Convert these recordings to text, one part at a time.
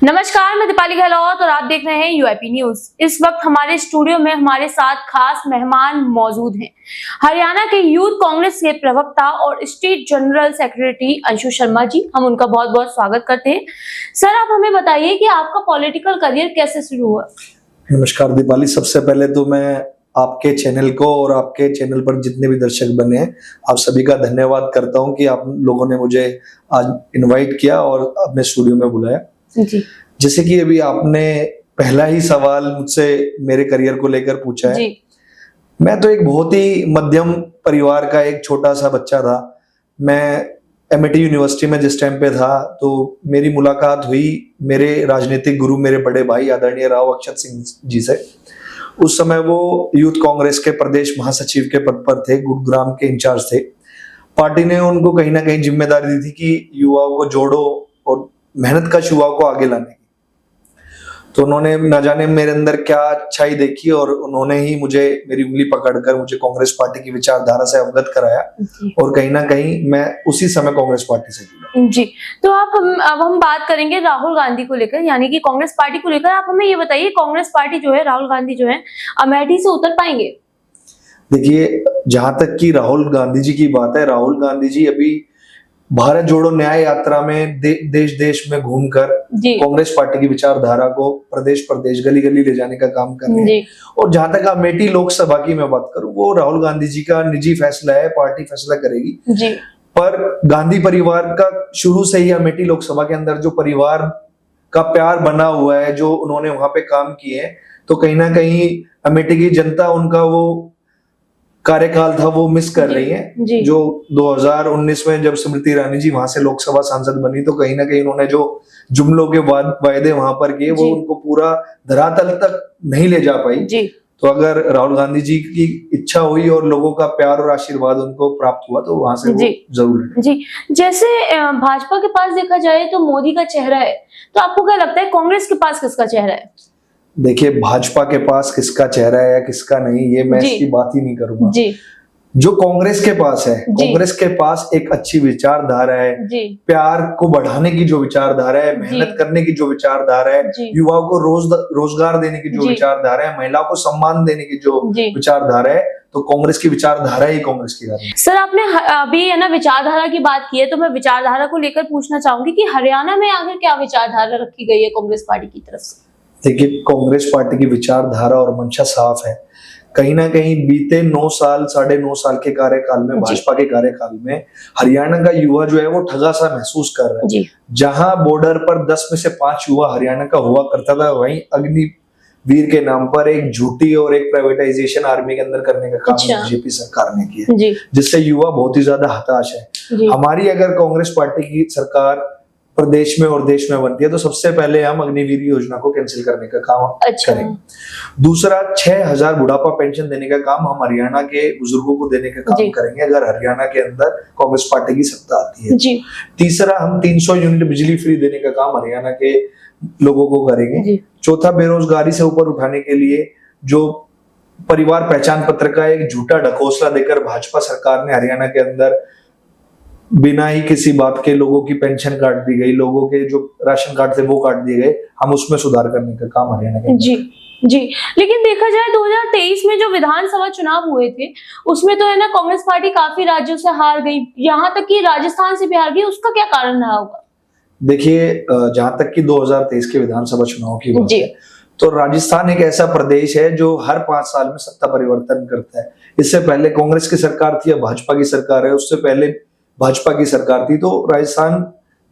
नमस्कार, मैं दीपाली गहलोत और आप देख रहे हैं यूआईपी न्यूज। इस वक्त हमारे स्टूडियो में हमारे साथ खास मेहमान मौजूद हैं। हरियाणा के यूथ कांग्रेस के प्रवक्ता और state general secretary Anshu Sharma ji, हम उनका बहुत बहुत स्वागत करते हैं। सर, आप हमें बताइए कि आपका पॉलिटिकल करियर कैसे शुरू हुआ? नमस्कार दीपाली, सबसे पहले तो मैं आपके चैनल को और आपके चैनल पर जितने भी दर्शक बने हैं, आप सभी का धन्यवाद करता हूं कि आप लोगों ने मुझे आज इनवाइट किया और अपने स्टूडियो में बुलाया। जी। जैसे कि अभी आपने पहला ही सवाल मुझसे मेरे करियर को लेकर पूछा है। जी। मैं तो एक बहुत ही मध्यम परिवार का एक छोटा सा बच्चा था। मैं एमआईटी यूनिवर्सिटी में जिस टाइम पे था तो मेरी मुलाकात हुई मेरे राजनीतिक गुरु, मेरे बड़े भाई आदरणीय राव अक्षत सिंह जी से। उस समय वो यूथ कांग्रेस के प्रदेश महासचिव के पद पर थे, गुरुग्राम के इंचार्ज थे। पार्टी ने उनको कहीं ना कहीं जिम्मेदारी दी थी कि युवाओं को जोड़ो और मेहनत का युवाओं को आगे लाने की। तो उन्होंने न जाने मेरे अंदर क्या अच्छाई देखी और उन्होंने ही मुझे मेरी उंगली पकड़कर मुझे कांग्रेस पार्टी की विचारधारा से अवगत कराया और कहीं ना कहीं मैं उसी समय कांग्रेस पार्टी से जुड़ा। जी, तो अब हम बात करेंगे राहुल गांधी को लेकर, यानी कि कांग्रेस पार्टी को लेकर। आप हमें ये बताइए, कांग्रेस पार्टी जो है, राहुल गांधी जो है, अमेठी से उतर पाएंगे? देखिए, जहां तक की राहुल गांधी जी की बात है, राहुल गांधी जी अभी भारत जोड़ो न्याय यात्रा में देश देश में घूमकर कांग्रेस पार्टी की विचारधारा को प्रदेश प्रदेश गली गली ले जाने का काम कर रहे हैं। और जहां तक अमेठी लोकसभा की मैं बात करूं, वो राहुल गांधी जी का निजी फैसला है, पार्टी फैसला करेगी जी। पर गांधी परिवार का शुरू से ही अमेठी लोकसभा के अंदर जो परिवार का प्यार बना हुआ है, जो उन्होंने वहां पे काम किए हैं, तो कहीं ना कहीं अमेठी की जनता उनका वो कार्यकाल था वो मिस कर रही है। जो 2019 में जब स्मृति ईरानी जी वहां से लोकसभा सांसद बनी, तो कहीं ना कहीं उन्होंने जो जुमलों के वायदे वहां पर किए, वो उनको पूरा धरातल तक नहीं ले जा पाई। तो अगर राहुल गांधी जी की इच्छा हुई और लोगों का प्यार और आशीर्वाद उनको प्राप्त हुआ, तो वहां से वो जरूर है। जी, जैसे भाजपा के पास देखा जाए तो मोदी का चेहरा है, तो आपको क्या लगता है कांग्रेस के पास किसका चेहरा है? देखिए, भाजपा के पास किसका चेहरा है या किसका नहीं, ये मैं इसकी बात ही नहीं करूंगा जी। जो कांग्रेस के पास है, कांग्रेस के पास एक अच्छी विचारधारा है, प्यार को बढ़ाने की जो विचारधारा है, मेहनत करने की जो विचारधारा है, युवाओं को रोजगार देने की जो विचारधारा है, महिलाओं को सम्मान देने की जो विचारधारा है, तो कांग्रेस की विचारधारा ही कांग्रेस की है। सर, आपने अभी है ना विचारधारा की बात की है, तो मैं विचारधारा को लेकर पूछना चाहूंगी कि हरियाणा में आखिर क्या विचारधारा रखी गई है कांग्रेस पार्टी की तरफ से? देखिए, कांग्रेस पार्टी की विचारधारा और मंशा साफ है। कहीं ना कहीं बीते 9 साल 9.5 साल के कार्यकाल में, भाजपा के कार्यकाल में हरियाणा का युवा जो है वो ठगा सा महसूस कर रहा है। जहां बॉर्डर पर 10 में से 5 युवा हरियाणा का हुआ करता था, वहीं अग्निवीर के नाम पर एक झूठी और एक प्राइवेटाइजेशन आर्मी के अंदर करने का काम बीजेपी सरकार ने किया, जिससे युवा बहुत ही ज्यादा हताश है। हमारी अगर कांग्रेस पार्टी की सरकार प्रदेश में और देश में बनती है, तो सबसे पहले हम अग्निवीर योजना को कैंसिल करने का काम करेंगे। दूसरा, 6000 बुढ़ापा पेंशन देने का काम हम हरियाणा के बुजुर्गों को देने का काम करेंगे, अगर हरियाणा के अंदर कांग्रेस पार्टी की सत्ता आती है जी। तीसरा, हम 300 यूनिट बिजली फ्री देने का काम हरियाणा के लोगों को करेंगे। चौथा, बेरोजगारी से ऊपर उठाने के लिए जो परिवार पहचान पत्र का एक झूठा ढकोसला देकर भाजपा सरकार ने हरियाणा के अंदर बिना ही किसी बात के लोगों की पेंशन काट दी गई, लोगों के जो राशन कार्ड थे वो काट दिए गए, हम उसमें सुधार करने का काम हरियाणा के जी। लेकिन देखा जाए 2023 में जो विधानसभा चुनाव हुए थे, उसमें तो है ना कांग्रेस पार्टी काफी राज्यों से हार गई, यहाँ तक कि राजस्थान से भी हार गई। उसका क्या कारण रहा होगा? देखिए, जहां तक कि 2023 के विधानसभा चुनाव की बात है, तो राजस्थान एक ऐसा प्रदेश है जो हर 5 साल में सत्ता परिवर्तन करता है। इससे पहले कांग्रेस की सरकार थी, अब भाजपा की सरकार है, उससे पहले भाजपा की सरकार थी। तो राजस्थान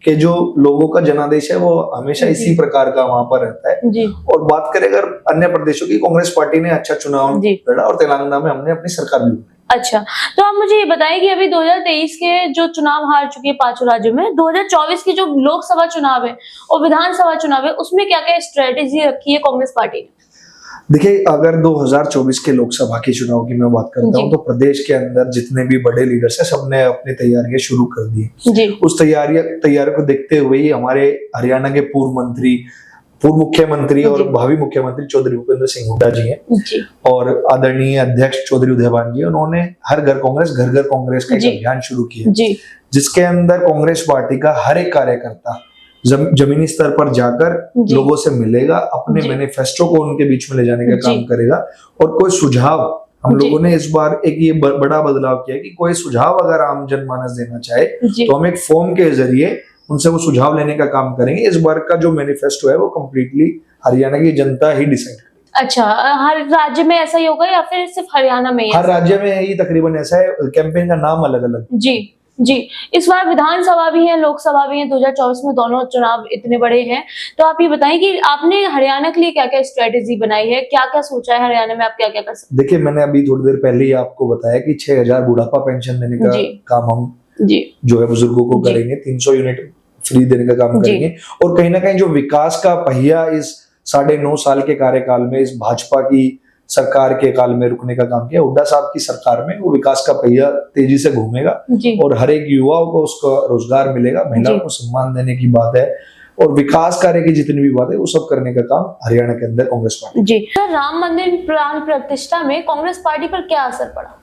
के जो लोगों का जनादेश है वो हमेशा इसी प्रकार का वहां पर रहता है। और बात करें अगर अन्य प्रदेशों की, कांग्रेस पार्टी ने अच्छा चुनाव लड़ा और तेलंगाना में हमने अपनी सरकार भी बनाई। अच्छा, तो आप मुझे ये बताइए कि अभी 2023 के जो चुनाव हार चुके 5 राज्यों में, 2024 की जो लोकसभा चुनाव है और विधानसभा चुनाव है, उसमें क्या क्या स्ट्रेटेजी रखी है कांग्रेस पार्टी ने? देखिए, अगर 2024 के लोकसभा के चुनाव की मैं बात करता हूं, तो प्रदेश के अंदर जितने भी बड़े लीडर्स हैं, सबने अपनी तैयारियां शुरू कर दी। उस तैयारी को देखते हुए ही हमारे हरियाणा के पूर्व मुख्यमंत्री और भावी मुख्यमंत्री चौधरी भूपेंद्र सिंह हुड्डा जी हैं और आदरणीय अध्यक्ष चौधरी उदयभान जी, उन्होंने हर घर कांग्रेस का एक अभियान शुरू किया, जिसके अंदर कांग्रेस पार्टी का हर एक कार्यकर्ता जमीनी स्तर पर जाकर जी। लोगों से मिलेगा, अपने जी। मैनिफेस्टो को उनके बीच में ले जाने का जी। काम करेगा। और कोई सुझाव, हम जी। लोगों ने इस बार एक ये बड़ा बदलाव किया है कि कोई सुझाव अगर आम जनमानस देना चाहे जी। तो हम एक फॉर्म के जरिए उनसे वो सुझाव लेने का काम करेंगे। इस बार का जो मैनिफेस्टो है वो कंप्लीटली हरियाणा की जनता ही डिसाइड करेगी। अच्छा, हर राज्य में ऐसा ही होगा या फिर सिर्फ हरियाणा में ही हर ऐसा? राज्य में ही तकरीबन ऐसा है, कैंपेन का नाम अलग अलग। जी जी। इस बार विधानसभा भी है, लोकसभा भी है, 2024 में दोनों चुनाव इतने बड़े हैं। तो आप ये बताएं कि आपने हरियाणा के लिए क्या क्या स्ट्रेटेजी बनाई है, क्या क्या सोचा है हरियाणा में आप क्या क्या कर सकते देखिए, मैंने अभी थोड़ी देर पहले ही आपको बताया कि 6000 बुढ़ापा पेंशन देने का जी। काम हम जी। जो है बुजुर्गों को जी। करेंगे, 300 यूनिट फ्री देने का काम जी। करेंगे। और कहीं ना कहीं जो विकास का पहिया इस 9.5 साल के कार्यकाल में, इस भाजपा की सरकार के काल में रुकने का काम किया, हुड्डा साहब की सरकार में वो विकास का पहिया तेजी से घूमेगा जी। और हर एक युवाओं को उसका रोजगार मिलेगा, महिलाओं जी। को सम्मान देने की बात है और विकास कार्य की जितनी भी बात है वो सब करने का काम हरियाणा के अंदर कांग्रेस पार्टी। जी। तो राम मंदिर प्राण प्रतिष्ठा में कांग्रेस पार्टी पर क्या असर पड़ा?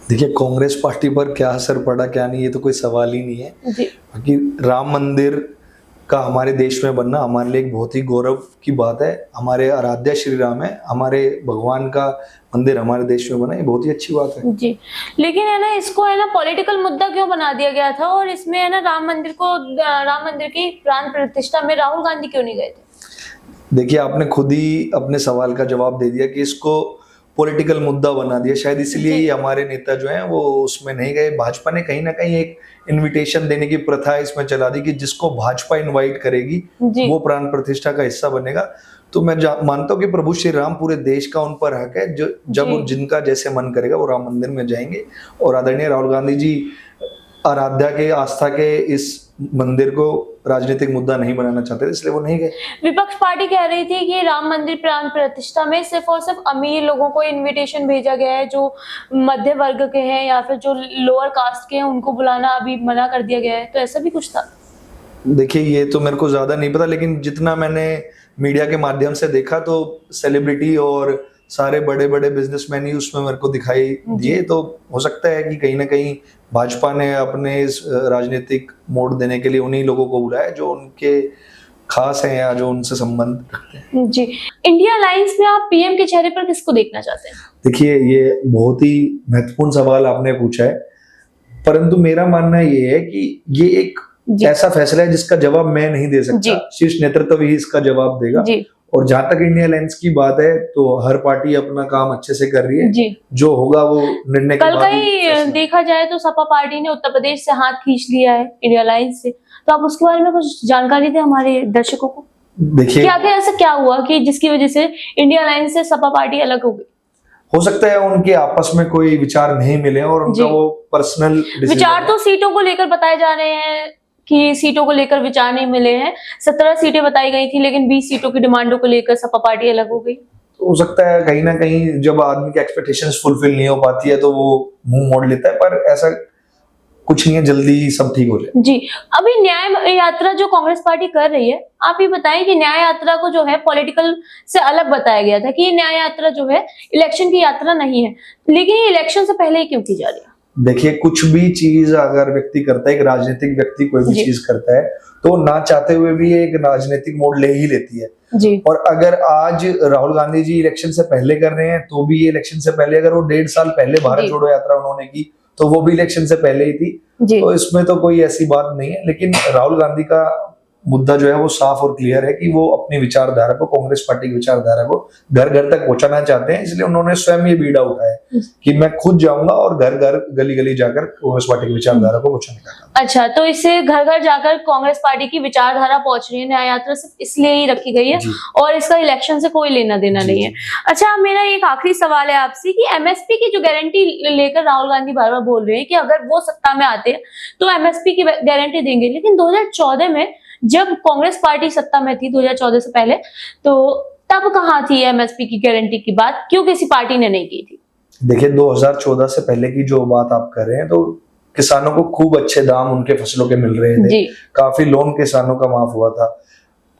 देखिए, कांग्रेस पार्टी पर क्या असर पड़ा क्या नहीं, ये तो कोई सवाल ही नहीं है। जी। कि राम मंदिर का हमारे देश में बनना हमारे लिए एक बहुत ही गौरव की बात है। हमारे आराध्य श्री राम है, हमारे भगवान का मंदिर हमारे देश में बना, ये बहुत ही अच्छी बात है। जी। लेकिन है ना, इसको है ना पॉलिटिकल मुद्दा क्यों बना दिया गया था और इसमें है ना राम मंदिर की प्राण प्रतिष्ठा में राहुल गांधी क्यों नहीं गए थे? देखिए, आपने खुद ही अपने सवाल का जवाब दे दिया कि इसको पॉलिटिकल मुद्दा बना दिया, शायद इसलिए ही हमारे नेता जो हैं वो उसमें नहीं गए। भाजपा ने कहीं ना कहीं एक इनविटेशन देने की प्रथा इसमें चला दी कि जिसको भाजपा इनवाइट करेगी वो प्राण प्रतिष्ठा का हिस्सा बनेगा। तो मैं मानता हूँ कि प्रभु श्री राम पूरे देश का उन पर हक है, जो जब जिनका जैसे मन करेगा वो राम मंदिर में जाएंगे। और आदरणीय राहुल गांधी जी आराध्या के, आस्था के इस मंदिर को राजनीतिक मुद्दा नहीं बनाना चाहते थे, इसलिए वो नहीं गए। विपक्ष पार्टी कह रही थी कि राम मंदिर प्राण प्रतिष्ठा में सिर्फ और सिर्फ अमीर लोगों को इनविटेशन भेजा गया है, जो मध्य वर्ग के हैं या फिर जो लोअर कास्ट के हैं उनको बुलाना अभी मना कर दिया गया है। तो ऐसा भी कुछ था? देखिए, ये तो मेरे को ज्यादा नहीं पता, लेकिन जितना मैंने मीडिया के माध्यम से देखा तो सेलिब्रिटी और सारे बड़े बड़े बिजनेसमैन ही उसमें मेरे को दिखाई दिए। तो हो सकता है कि कहीं ना कहीं भाजपा ने अपने इस राजनीतिक मोड़ देने के लिए उन्हीं लोगों को बुलाया जो उनके खास हैं या जो उनसे संबंध रखते हैं। जी। इंडिया अलायंस में आप पीएम के चेहरे पर किसको देखना चाहते हैं? देखिए, ये बहुत ही महत्वपूर्ण सवाल आपने पूछा है, परंतु मेरा मानना ये है कि ये एक ऐसा फैसला है जिसका जवाब मैं नहीं दे सकता, शीर्ष नेतृत्व ही इसका जवाब देगा। और जहां तक इंडिया अलायंस की बात है तो हर पार्टी अपना काम अच्छे से कर रही है जी। जो होगा वो निर्णय के बाद। कल का ही देखा जाए तो सपा पार्टी ने उत्तर प्रदेश से हाथ खींच लिया है इंडिया अलायंस से, तो आप उसके बारे में कुछ जानकारी दें हमारे दर्शकों को। देखिए, क्या ऐसा क्या हुआ कि जिसकी वजह से इंडिया अलायंस से सपा पार्टी अलग हो गई? हो सकता है उनके आपस में कोई विचार नहीं मिले और उनका वो पर्सनल विचार तो सीटों को लेकर बताए जा रहे हैं कि सीटों को लेकर विचार नहीं मिले हैं। 17 सीटें बताई गई थी, लेकिन 20 सीटों की डिमांडों को लेकर सपा पार्टी अलग हो गई। तो हो सकता है कहीं ना कहीं जब आदमी की एक्सपेक्टेशंस फुलफिल नहीं हो पाती है तो वो मुंह मोड़ लेता है, पर ऐसा कुछ नहीं है, जल्दी सब ठीक हो जाए। जी। अभी न्याय यात्रा जो कांग्रेस पार्टी कर रही है, आप ये बताएं कि न्याय यात्रा को जो है पॉलिटिकल से अलग बताया गया था कि ये न्याय यात्रा जो है इलेक्शन की यात्रा नहीं है, लेकिन ये इलेक्शन से पहले ही क्यों की जा रही है? देखिए, कुछ भी चीज अगर व्यक्ति करता है, एक राजनीतिक व्यक्ति कोई भी चीज करता है तो ना चाहते हुए भी एक राजनीतिक मोड़ ले ही लेती है जी। और अगर आज राहुल गांधी जी इलेक्शन से पहले कर रहे हैं तो भी ये इलेक्शन से पहले, अगर वो 1.5 साल पहले भारत जोड़ो यात्रा उन्होंने की तो वो भी इलेक्शन से पहले ही थी जी। तो इसमें तो कोई ऐसी बात नहीं है, लेकिन राहुल गांधी का मुद्दा जो है वो साफ और क्लियर है कि वो अपनी विचारधारा को, कांग्रेस पार्टी की विचारधारा को घर घर तक पहुंचाना चाहते हैं। इसलिए उन्होंने स्वयं ये बीड़ा उठाया कि मैं खुद जाऊंगा और घर घर गली गली जाकर कांग्रेस पार्टी की विचारधारा को पहुंचाने का काम। अच्छा, तो इससे घर घर जाकर कांग्रेस पार्टी की विचारधारा पहुंच रही है। न्याय यात्रा सिर्फ इसलिए ही रखी गई है और इसका इलेक्शन से कोई लेना देना नहीं है। अच्छा, मेरा एक आखिरी सवाल है आपसे कि एमएसपी की जो गारंटी लेकर राहुल गांधी बार बार बोल रहे हैं कि अगर वो सत्ता में आते हैं तो एमएसपी की गारंटी देंगे, लेकिन 2014 में जब कांग्रेस पार्टी सत्ता में थी, 2014 से पहले, तो तब कहाँ थी एमएसपी की गारंटी की बात? क्यों किसी पार्टी ने नहीं की थी? देखिए, 2014 से पहले की जो बात आप कर रहे हैं तो किसानों को खूब अच्छे दाम उनके फसलों के मिल रहे थे, काफी लोन किसानों का माफ हुआ था।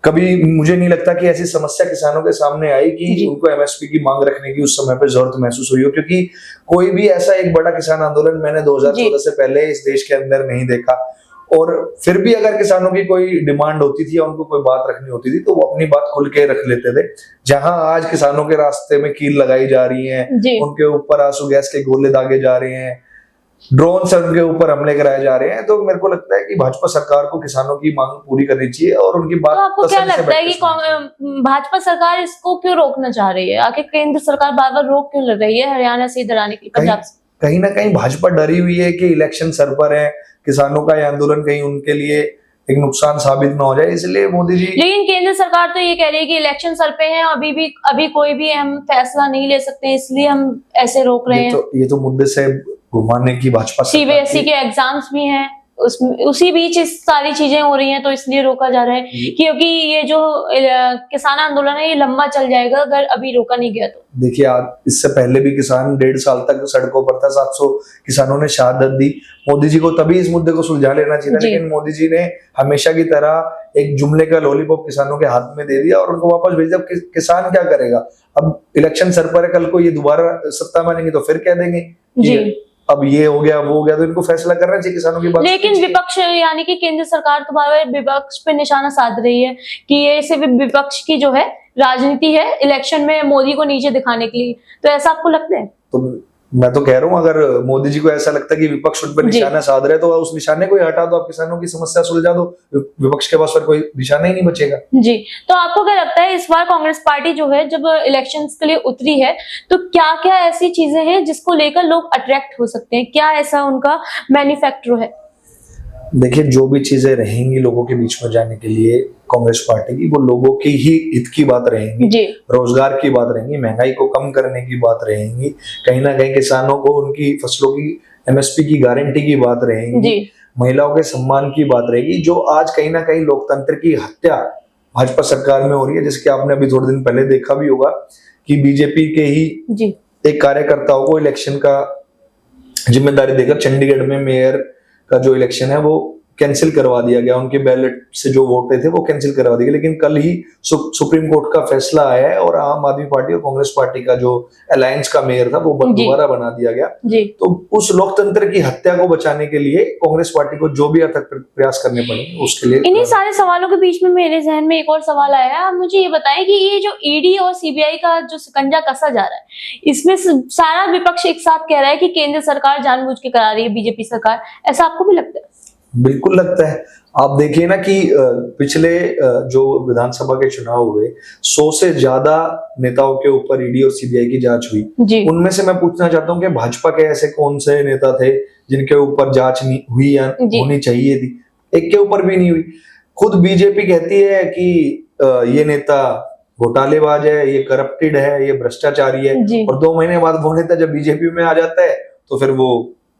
कभी मुझे नहीं लगता कि ऐसी समस्या किसानों के सामने आई कि उनको एमएसपी की मांग रखने की उस समय पे जरूरत महसूस हुई हो, क्योंकि कोई भी ऐसा एक बड़ा किसान आंदोलन मैंने 2014 से पहले इस देश के अंदर नहीं देखा। और फिर भी अगर किसानों की कोई डिमांड होती थी या उनको कोई बात रखनी होती थी तो वो अपनी बात खुल के रख लेते थे। जहां आज किसानों के रास्ते में कील लगाई जा रही है, उनके ऊपर आंसू गैस के गोले दागे जा रहे हैं, ड्रोन से उनके ऊपर हमले कराए जा रहे हैं, तो मेरे को लगता है कि भाजपा सरकार को किसानों की मांग पूरी करनी चाहिए और उनकी बात। तो आपको क्या लगता है कि भाजपा सरकार इसको क्यों रोकना चाह रही है? आखिर केंद्र सरकार बार बार रोक क्यों लड़ रही है हरियाणा से इधर आने के लिए, पंजाब से? कहीं ना कहीं भाजपा डरी हुई है कि इलेक्शन सर पर है, किसानों का यह आंदोलन कहीं उनके लिए एक नुकसान साबित ना हो जाए, इसलिए मोदी जी। लेकिन केंद्र सरकार तो ये कह रही है कि इलेक्शन सर पे है, अभी कोई भी हम फैसला नहीं ले सकते, इसलिए हम ऐसे रोक रहे हैं। ये तो मुद्दे से घुमाने की भाजपा सीबीएसई के एग्जाम्स भी हैं, उसी बीच इस सारी चीजें हो रही हैं, तो इसलिए रोका जा रहा है क्योंकि ये जो किसान आंदोलन है ये लंबा चल जाएगा अगर अभी रोका नहीं गया तो। देखिए, आज इससे पहले भी किसान 1.5 साल तक सड़कों पर था, 700 किसानों ने शहादत दी। मोदी जी को तभी इस मुद्दे को सुलझा लेना चाहिए, लेकिन मोदी जी ने हमेशा की तरह एक जुमले का लॉलीपॉप किसानों के हाथ में दे दिया और उनको वापस भेज दिया। किसान क्या करेगा? अब इलेक्शन सर पर है, कल को ये दोबारा सत्ता में आएंगे तो फिर कह देंगे अब ये हो गया वो हो गया, तो इनको फैसला करना चाहिए किसानों की बात। लेकिन विपक्ष यानी कि केंद्र सरकार तो बार-बार विपक्ष पे निशाना साध रही है कि ये सिर्फ विपक्ष की जो है राजनीति है इलेक्शन में मोदी को नीचे दिखाने के लिए, तो ऐसा आपको लगता है? तो मैं तो कह रहा हूँ, अगर मोदी जी को ऐसा लगता है कि विपक्ष उन पर निशाना साध रहे तो उस निशाने को ही हटा दो, आप किसानों की समस्या सुलझा दो, विपक्ष के पास फिर कोई निशाना ही नहीं बचेगा। जी, तो आपको क्या लगता है इस बार कांग्रेस पार्टी जो है जब इलेक्शंस के लिए उतरी है तो क्या क्या ऐसी चीजें हैं जिसको लेकर लोग अट्रैक्ट हो सकते हैं? क्या ऐसा उनका मैन्युफैक्चरो है? देखिए, जो भी चीजें रहेंगी लोगों के बीच में जाने के लिए कांग्रेस पार्टी की, वो लोगों की ही हित की बात रहेंगी, रोजगार की बात रहेंगी, महंगाई को कम करने की बात रहेंगी, कहीं ना कहीं किसानों को उनकी फसलों की एमएसपी की गारंटी की बात रहेगी, महिलाओं के सम्मान की बात रहेगी। जो आज कहीं ना कहीं लोकतंत्र की हत्या भाजपा सरकार में हो रही है, जिसके आपने अभी थोड़े दिन पहले देखा भी होगा कि बीजेपी के ही एक कार्यकर्ताओं को इलेक्शन का जिम्मेदारी देकर चंडीगढ़ में मेयर का जो इलेक्शन है वो कैंसिल करवा दिया गया, उनके बैलेट से जो वोट थे वो कैंसिल करवा दिए गए। लेकिन कल ही सुप्रीम कोर्ट का फैसला आया है और आम आदमी पार्टी और कांग्रेस पार्टी का जो अलायंस का मेयर था वो दोबारा बना दिया गया। तो उस लोकतंत्र की हत्या को बचाने के लिए कांग्रेस पार्टी को जो भी अथक प्रयास करने पड़ेंगे उसके लिए। इन्हीं सारे सवालों के बीच में मेरे जहन में एक और सवाल आया है, आप मुझे ये बताएं कि ये जो ईडी और सीबीआई का जो शिकंजा कसा जा रहा है, इसमें सारा विपक्ष एक साथ कह रहा है कि केंद्र सरकार जानबूझ के करा रही है, बीजेपी सरकार, ऐसा आपको भी लगता है? बिल्कुल लगता है। आप देखिए ना कि पिछले जो विधानसभा के चुनाव हुए, 100 से ज्यादा नेताओं के ऊपर ईडी और सीबीआई की जांच हुई। उनमें से मैं पूछना चाहता हूं कि भाजपा के ऐसे कौन से नेता थे जिनके ऊपर जांच नहीं हुई या होनी चाहिए थी? एक के ऊपर भी नहीं हुई। खुद बीजेपी कहती है कि ये नेता घोटालेबाज है, ये करप्टेड है, ये भ्रष्टाचारी है, और 2 महीने बाद वो नेता जब बीजेपी में आ जाता है तो फिर वो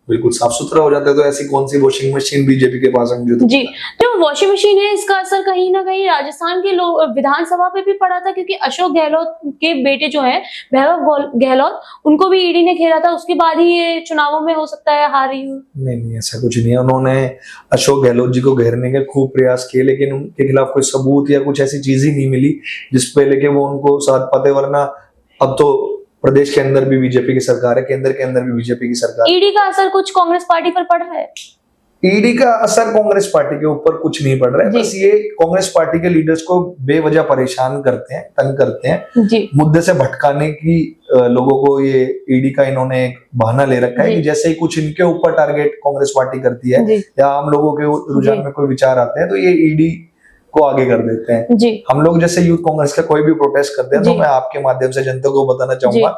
बिल्कुल साफ सुथरा हो जाता है। तो ऐसी कौन सी वॉशिंग मशीन बीजेपी के पास मौजूद है? जी, जो वॉशिंग मशीन है इसका असर कहीं ना कहीं राजस्थान के विधानसभा पे भी पड़ा था, क्योंकि अशोक गहलोत के बेटे जो है वैभव गहलोत, उनको भी ईडी ने घेरा था, उसके बाद ही ये चुनावों में हो सकता है हारी हो। नहीं, ऐसा कुछ नहीं है। उन्होंने अशोक गहलोत जी को घेरने के खूब प्रयास किए, लेकिन उनके खिलाफ कोई सबूत या कुछ ऐसी चीज ही नहीं मिली जिसपे लेके वो उनको साथ पाते। वरना अब तो प्रदेश के अंदर भी बीजेपी की सरकार है, केंद्र के अंदर भी बीजेपी की सरकार। ईडी का असर कुछ कांग्रेस पार्टी पर पड़ रहा है? ईडी का असर कांग्रेस पार्टी के ऊपर कुछ नहीं पड़ रहा है, बस ये कांग्रेस पार्टी के लीडर्स को बेवजह परेशान करते हैं, तंग करते हैं, मुद्दे से भटकाने की लोगों को ये ईडी का इन्होंने एक बहाना ले रखा है कि जैसे ही कुछ इनके ऊपर टारगेट कांग्रेस पार्टी करती है या आम लोगों के रुझान में कोई विचार आते हैं तो ये ईडी को आगे कर देते हैं। जी। हम लोग जैसे यूथ कांग्रेस का कोई भी प्रोटेस्ट करते हैं तो मैं आपके माध्यम से जनता को बताना चाहूंगा,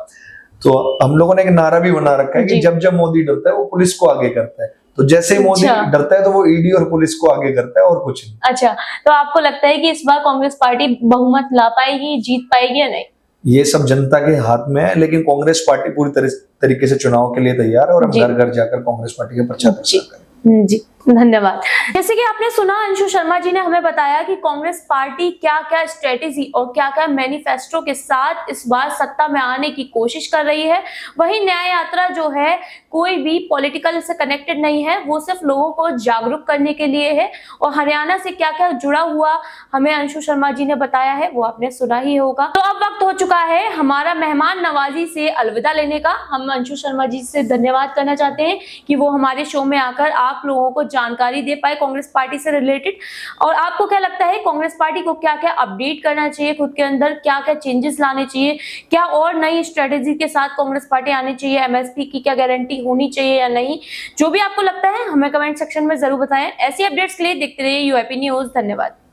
तो हम लोगों ने एक नारा भी बना रखा है कि जब जब मोदी डरता है वो पुलिस को आगे करता है, तो जैसे ही मोदी डरता है तो वो ईडी और पुलिस को आगे करता है और कुछ नहीं। अच्छा, तो आपको लगता है कि इस बार कांग्रेस पार्टी बहुमत ला पाएगी, जीत पाएगी या नहीं? ये सब जनता के हाथ में है, लेकिन कांग्रेस पार्टी पूरी तरीके से चुनाव के लिए तैयार है और हम घर घर जाकर कांग्रेस पार्टी के प्रचार करेंगे। जी, धन्यवाद। जैसे कि आपने सुना, अंशु शर्मा जी ने हमें बताया कि कांग्रेस पार्टी क्या क्या स्ट्रेटेजी और क्या क्या मैनिफेस्टो के साथ इस बार सत्ता में आने की कोशिश कर रही है। वही न्याय यात्रा जो है कोई भी पॉलिटिकल से कनेक्टेड नहीं है, वो सिर्फ लोगों को जागरूक करने के लिए है। और हरियाणा से क्या क्या जुड़ा हुआ हमें अंशु शर्मा जी ने बताया है वो आपने सुना ही होगा। तो अब वक्त हो चुका है हमारा मेहमान नवाजी से अलविदा लेने का। हम अंशु शर्मा जी से धन्यवाद करना चाहते हैं कि वो हमारे शो में आकर आप लोगों को जानकारी दे पाए कांग्रेस पार्टी से रिलेटेड। और आपको क्या लगता है कांग्रेस पार्टी को क्या क्या अपडेट करना चाहिए, खुद के अंदर क्या क्या चेंजेस लाने चाहिए, क्या और नई स्ट्रेटेजी के साथ कांग्रेस पार्टी आनी चाहिए, एमएसपी की क्या गारंटी होनी चाहिए या नहीं? जो भी आपको लगता है हमें कमेंट सेक्शन में जरूर बताएं। ऐसी अपडेट्स के लिए देखते रहिए यूआईपी न्यूज। धन्यवाद।